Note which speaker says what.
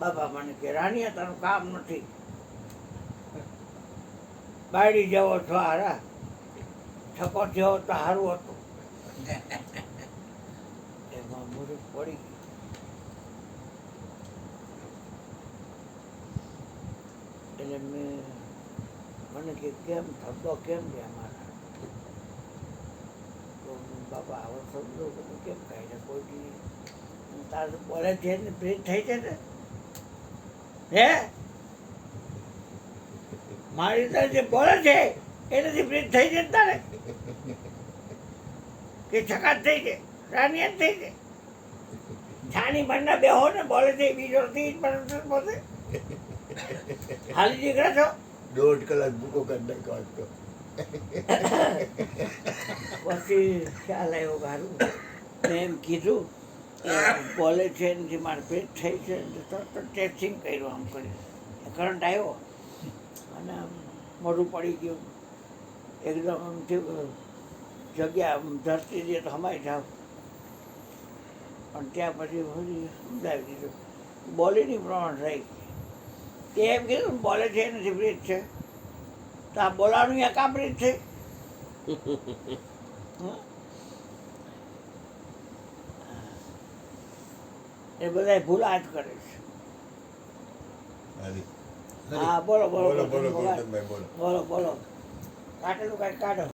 Speaker 1: બાપા મને કે રાણીયા તારું કામ નથી, બાયડી જેવો છો હારા, છકો જેવો તો સારું હતું. એમાં મૂર્ખ પડી ગઈ. એટલે મને કે કેમ થતો કેમ છે અમારા? તો બાપા આવો શબ્દો બધું કેમ કાઢે કોઈ તાર બોલે છે ને પ્રીત થઈ છે ને હે મારી તાર જે બોલે છે એનાથી પ્રીત થઈ છે તારે કે છકાત થઈ છે, રાનિયત થઈ છે? છાની બંને બેહો ને બોલે છે બીજો બોલે હાલી નીકળે છો.
Speaker 2: 1.5 કલાક ભૂકો કરી નાખ્યો આજ તો.
Speaker 1: પછી ખ્યાલ આવ્યો ગારું મેં એમ કીધું બોલે છે એનાથી મારે પેટ થઈ છે તરત ટેસ્ટિંગ કર્યું, આમ કર્યું કરંટ આવ્યો અને આમ મોઢું પડી ગયું એકદમ આમ થયું જગ્યા ધરતી દે તો હમાઈ જાવ. પણ ત્યાં પછી સમજાવી દીધું બોલીની પ્રમાણ રહી. તે એમ કીધું બોલે છે એનાથી પ્રીત છે તો આ બોલાવાનું યા કામ પ્રીત છે? એ બધા ભૂલા જ કરે છે. હા બોલો બોલો બોલો બોલો બોલો કાઢેલું કાંઈક કાઢો.